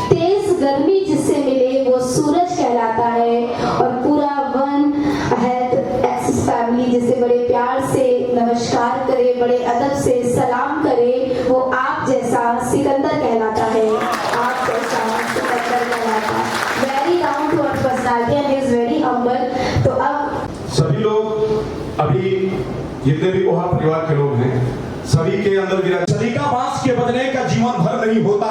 तेज गर्मी जिससे मिले वो सूरज कहलाता है और पूरा वन हेल्थ एक्सेस फैमिली जिसे बड़े प्यार से नमस्कार करे, बड़े अदब से सलाम करे, वो आप जैसा सिकंदर कहलाता है। आप जैसा सिकंदर कहलाता है। Very down to earth personality and is very humble. तो अब सभी लोग अभी जितने भी ओहा परिवार के लोग हैं सभी के अंदर गिरा सभी का बांस के बजने का जीवन भर नहीं होता,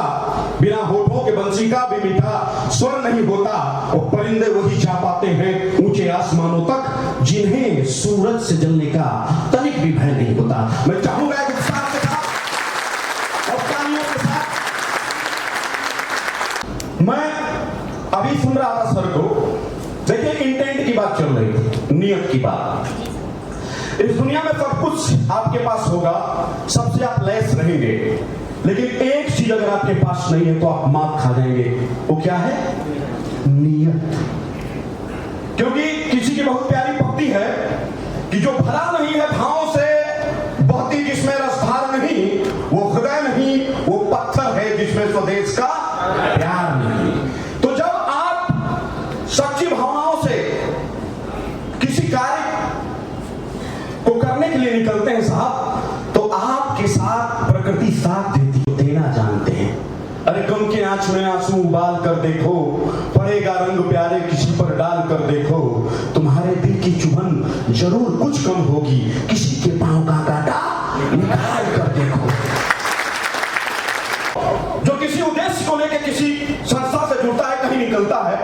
बिना होठों के बंसी का भी मीठा स्वर नहीं होता। वो परिंदे वही जा पाते हैं ऊंचे आसमानों तक जिन्हें सूरज से जलने का तनिक भी भय नहीं होता। मैं चाहूंगा एक उत्साह के साथ और तालियों के साथ मैं अभी सुन रहा था सर को। देखिए इंटेंट की बात चल रही थी, नियत की बात। इस दुनिया में सब कुछ आपके पास होगा, सबसे आप लैस रहेंगे, लेकिन एक चीज अगर आपके पास नहीं है तो आप मात खा जाएंगे। वो क्या है? नियत। क्योंकि किसी की बहुत प्यारी पंक्ति है कि जो भरा नहीं है भावों से बहती जिसमें रसधार नहीं, वो हृदय नहीं, वो पत्थर है जिसमें स्वदेश का प्यार नहीं। तो जब आप सच्ची भावनाओं से किसी कार्य को करने के लिए निकलते हैं साहब, तो आपके साथ प्रकृति साथ देती है, देना जानते हैं। अरे गम के आंच में आंसू उबाल कर देखो, पड़ेगा रंग प्यारे किसी पर डाल कर देखो, तुम्हारे दिल की चुभन जरूर कुछ कम होगी, किसी के पांव का कांटा निकाल कर देखो। जो किसी उद्देश्य को लेकर किसी संस्था से जुड़ता है, कहीं निकलता है,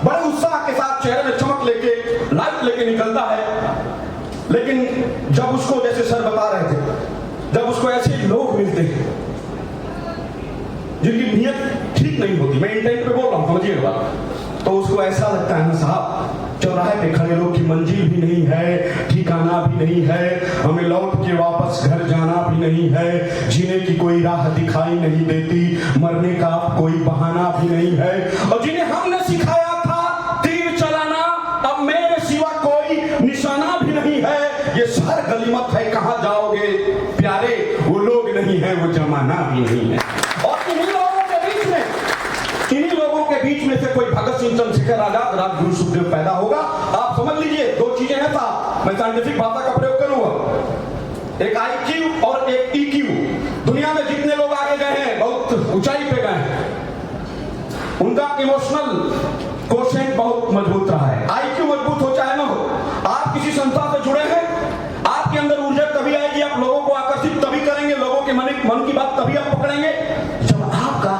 बड़े उत्साह के साथ चेहरे में चमक लेके, लाइट लेके निकलता है, लेकिन जब उसको, जैसे सर बता रहे थे, जब उसको ऐसे लोग मिलते हैं जिनकी नियत ठीक नहीं होती, मैं इंटेंट पे बोल रहा हूं, समझिएगा, तो उसको ऐसा लगता है ना साहब, चौराहे पे खड़े लोग की मंजिल भी नहीं है, ठिकाना भी नहीं है, हमें लौट के वापस घर जाना भी नहीं है, जीने की कोई राह दिखाई नहीं देती, मरने का कोई बहाना भी नहीं है, और जिन्हें हमने सिखाया था तीर चलाना, अब मेरे सिवा कोई निशाना भी नहीं है। ये शहर गलीमत है, कहां जाओगे प्यारे, वो लोग नहीं है, वो जमाना भी नहीं है। और इन्हीं लोगों के बीच में से कोई भगत सिंह, चंद्रशेखर आजाद, राजगुरु सुखदेव पैदा होगा। आप समझ लीजिए, दो चीजें हैं साहब, मैं साइंटिफिक भाषा का प्रयोग करूंगा, एक IQ और एक EQ। दुनिया में जितने लोग आगे गए हैं, बहुत ऊंचाई पे गए हैं, उनका इमोशनल कोशेंट बहुत मजबूत रहा है। IQ मजबूत हो चाहे ना हो, आप किसी संस्था से जुड़े हैं, आपके अंदर ऊर्जा तभी आएगी, आप लोगों को आकर्षित तभी करेंगे, लोगों के मन की बात तभी आप पकड़ेंगे जब आपका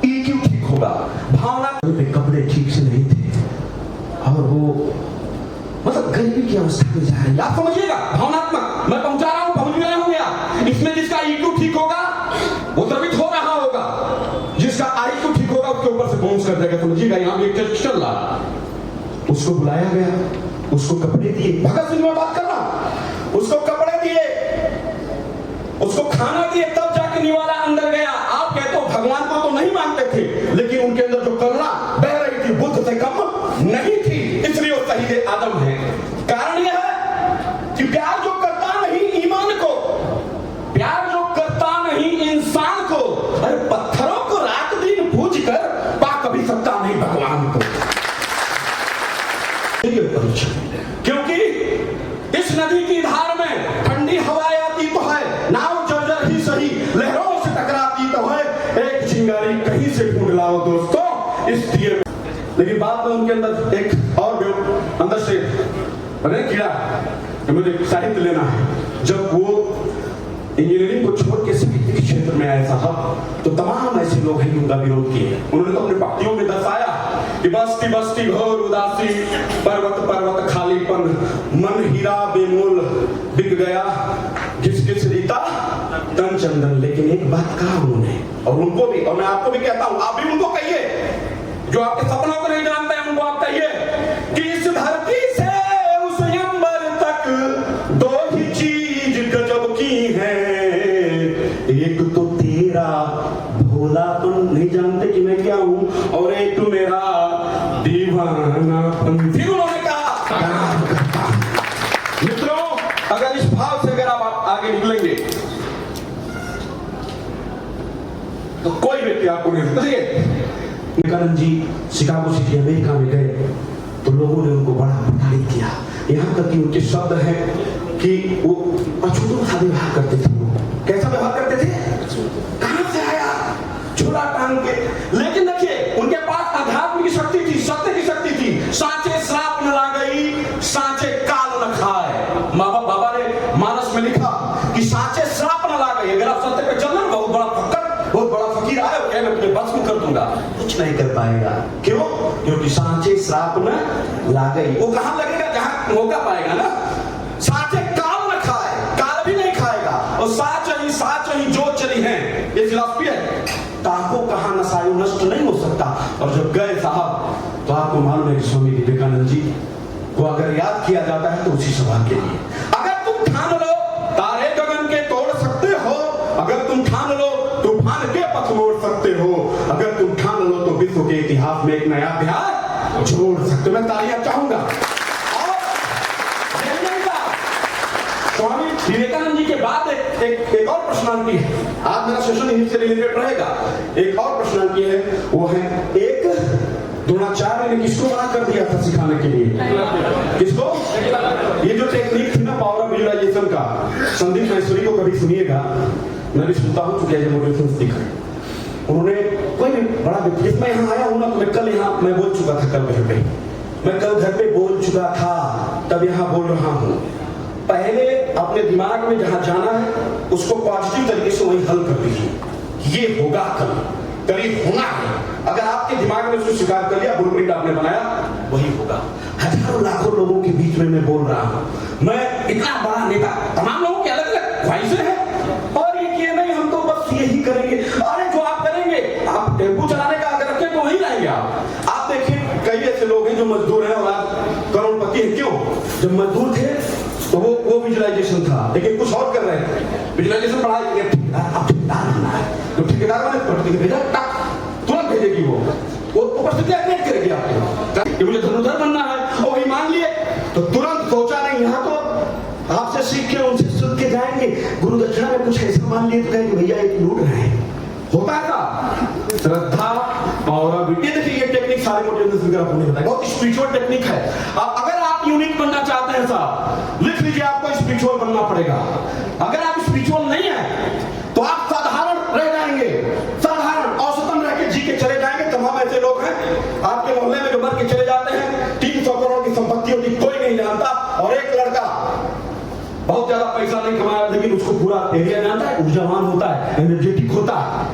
EQ ठीक होगा। भावना पे कपड़े ठीक से नहीं थे और वो मतलब गरीबी की अवस्था में जा रही है, आप समझिएगा, भावनात्मक मैं पहुंचा रहा हूं, पहुंच गए होंगे आप। इसमें जिसका EQ ठीक होगा वो द्रवित हो रहा होगा, जिसका IQ ठीक होगा उसके ऊपर से बाउंस कर देगा। समझिएगा, यहाँ भी एक चर्च चल रहा, उसको बुलाया गया, उसको कपड़े दिए, भगत सिंह में बात कर रहा हूं, उसको कपड़े दिए, उसको खाना दिए, तब जाके निवाला अंदर गया। आप कहते हो भगवान को तो नहीं मानते थे, लेकिन उनके अंदर जो करुणा बह रही थी बुद्ध से कम नहीं थी, इसलिए वो शहीद आदम है। कारण यह है कि प्यार जो करता नहीं ईमान को, प्यार जो करता नहीं इंसान को, अरे पत्थरों को रात दिन पूज कर पा कभी सकता नहीं भगवान को। क्योंकि इस नदी की धार में ठंडी हवाएं आती तो है, नाव जर्जर ही सही लहरों से टकराती तो है, एक चिंगारी कहीं से ढूंढ लाओ दोस्तों इस दिए में। लेकिन बात में उनके अंदर एक और अंदर से अरे कीड़ा कि मुझे साहित्य लेना है। जब वो इंजीनियरिंग को छोड़ के साहित्य के क्षेत्र में आए साहब, तो तमाम ऐसे लोग हैं उनका विरोध किए। उन्होंने तो अपने पंक्तियों में दर्शाया कि बस्ती बस्ती घोर उदासी, पर्वत पर्वत खालीपन, मन हीरा बेमोल बिक गया, घिस घिस रीता तन चंदन। लेकिन एक बात कहा उन्होंने, और उनको भी, और मैं आपको भी कहता हूं, आप भी उनको कहिए, जो आपके सपनों को नहीं जानते हैं उनको आप कहिए कि इस धरती से उस अंबर तक दो ही चीज गजब की है, एक तो तेरा भोलापन, नहीं जानते कि मैं क्या हूं, और एक तो मेरा दीवानापन। फिर उन्होंने कहा मित्रों, अगर इस भाव से अगर आप आगे निकलेंगे तो कोई व्यक्ति आपको नहीं रोक सकता। Vivekananda ji Chicago city America में गए तो लोगों ने उनको बड़ा प्रताड़ित किया, यहाँ तक कि उनके शब्द हैं कि वो अछूतों का व्यवहार करते थे। कैसा व्यवहार करते थे? कहां से आया? झोला टांग के। लेकिन देखिए उनके पास अध्यात्म की शक्ति थी, सत्य की शक्ति थी। सांचे श्राप न ला गई, सांचे काल न खाए। माँ बाबा ने मानस में लिखा कि सांचे श्राप न ला गई। अगर आप सत्य पे चलना, बहुत बड़ा फक्कर, बहुत बड़ा फकीर आए और मैं तुम्हें भस्म कर दूंगा, कुछ नहीं कर पाएगा। क्यों? क्योंकि सांचे श्राप न ला गई। वो कहां लगेगा? जहां मौका पाएगा ना। सांचे काल न खाए, काल भी नहीं खाएगा। और साच ही जो चली है, ये फिलॉसफी है। ताको कहां नसायु नष्ट नहीं हो सकता। और जब गए साहब तो आपको मालूम है कि स्वामी विवेकानंद जी को अगर याद किया जाता है तो उसी सभा के लिए। अगर तुम ठान लो तारे गगन के तोड़ सकते हो, अगर तुम ठान लो तूफान के पथ मोड़ सकते हो, अगर तुम ठान लो तो विश्व के इतिहास में एक नया अध्याय जोड़ सकते हो। मैं तालियां चाहूंगा। स्वामी विवेकानंद जी के बाद एक और पर्सनालिटी है। आज मेरा सेशन इन्हीं से रिलेटेड रहेगा। एक और पर्सनालिटी है, वो है एक द्रोणाचार्य ने किसको बना कर दिया था सिखाने के लिए? किसको? ये जो टेक्निक थी ना पावर ऑफ विजुअलाइजेशन का, संदीप महेश्वरी को कभी सुनिएगा, मैं भी सुनता हूँ चूंकि मोटिवेशन स्पीकर। उन्होंने कोई भी बड़ा व्यक्ति, मैं यहाँ आया हूँ ना, तो मैं कल यहाँ मैं बोल चुका था, कल घर पे मैं कल घर पे बोल चुका था, तब यहाँ बोल रहा हूँ। पहले अपने दिमाग में जहां जाना है उसको पॉजिटिव तरीके से वही हल कर दीजिए। ये होगा कल होना है। अगर आपके दिमाग में उसको स्वीकार कर लिया, ब्लूप्रिंट आपने बनाया, वही होगा। हजारों लाखों लोगों के बीच में मैं बोल रहा हूं, मैं इतना बड़ा नेता, तमाम लोगों की अलग अलग ख्वाहिशें हैं और ये किए नहीं, हम तो बस यही करेंगे। अरे जो आप करेंगे, आप टेम्पू चलाने का अगर रखें तो वही रहेंगे आप देखिए कई ऐसे लोग हैं जो मजदूर हैं और आज करोड़पति हैं। क्यों? जब मजदूर थे तो वो विजुअलाइजेशन था, लेकिन कुछ और कर रहे थे। विजुअलाइजेशन पढ़ाई के ठेकेदार, अब ठेकेदार बनना है, तो ठेकेदार बने तुरंत भेजेगी वो उपस्थिति क्रिएट करेगी आपको कि मुझे धनुधर बनना है, और वही मान लिए तो तुरंत सोचा नहीं, यहाँ तो आपसे सीख के उनसे सुन के जाएंगे। गुरु दक्षिणा में कुछ ऐसा मान लिए तो कहेंगे भैया एक लूट रहे हैं। होता है ना श्रद्धा और देखिए ये टेक्निक सारे मोटिवेशनल आपको नहीं बताएगा, बहुत स्पिरिचुअल टेक्निक है। अगर आप यूनिक बनना चाहते हैं साहब, लिख लीजिए, आपको स्पिरिचुअल बनना पड़ेगा। अगर आप स्पिरिचुअल नहीं है तो आप साधारण रह जाएंगे, साधारण औसतन रह के जी के चले जाएंगे। तमाम ऐसे लोग हैं आपके मोहल्ले में जो मर के चले जाते हैं, 300 करोड़ की संपत्ति होती, कोई नहीं जानता, और एक लड़का बहुत ज्यादा पैसा नहीं कमाया लेकिन उसको पूरा एरिया जानता है, ऊर्जावान होता है, एनर्जेटिक होता है,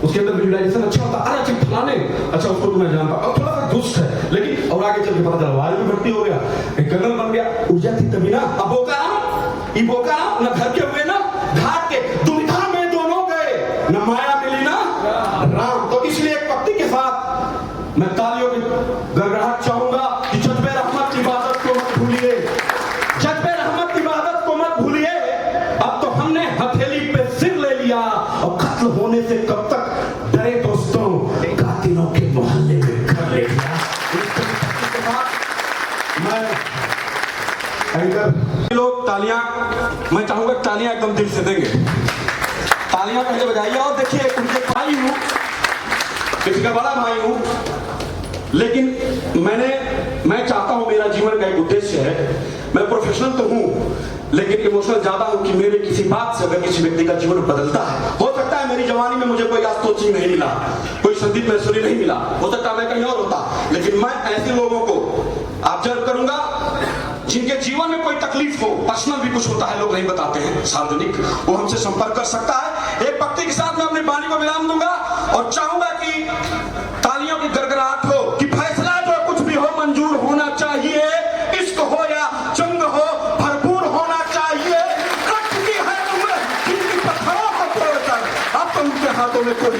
उसके अंदर विजुअलाइजेशन अच्छा होता है। अरे फलाने, अच्छा उसको तो मैं जानता हूं, और थोड़ा सा दुष्ट है लेकिन, और आगे चल के पता चला वायु में भर्ती हो गया, एक कर्नल बन गया, ऊर्जा थी तभी ना। अब बोकाराम न घर के हुए ना घाट के, दुविधा में दोनों गए, न माया मिली ना राम। तो इसलिए एक पत्ती के साथ मैं तालियों की गड़गड़ाहट चाहूंगा कि जज्बे रहमत की इबादत को मत भूलिए, जज्बे रहमत की इबादत को मत भूलिए। अब तो हमने हथेली पे सिर ले लिया, और कत्ल होने से कब तक डरे दोस्तों, कातिलों के मोहल्ले में घर ले लिया। मैं लोग तालियां, मैं चाहूंगा तालियां एकदम दिल से देंगे, तालियां पहले बजाइए। और देखिए उनके भाई हूं, किसी का बड़ा भाई हूं, लेकिन मैं चाहता हूं, मेरा जीवन का एक उद्देश्य है, मैं प्रोफेशनल तो हूं लेकिन इमोशनल ज्यादा हूं कि मेरे किसी बात से अगर किसी व्यक्ति का जीवन बदलता है, हो सकता है मेरी जवानी में मुझे कोई आस्तोची नहीं मिला, कोई संदीप महेश्वरी नहीं मिला, हो सकता है मैं कहीं और होता, लेकिन मैं ऐसे लोगों को ऑब्जर्व करूंगा जिनके जीवन में कोई तकलीफ हो, पर्सनल भी कुछ होता है, लोग नहीं बताते हैं, सार्वजनिक, वो हमसे संपर्क कर सकता है। एक भक्ति के साथ मैं अपनी वाणी को विराम दूंगा और चाहूंगा कि तालियों की गड़गड़ाहट हो कि फैसला जो कुछ भी हो मंजूर होना चाहिए, इश्क हो या जंग हो भरपूर होना चाहिए। कटती है उम्र जिनकी पत्थरों को तोड़कर, अब तो उनके हाथों में कोई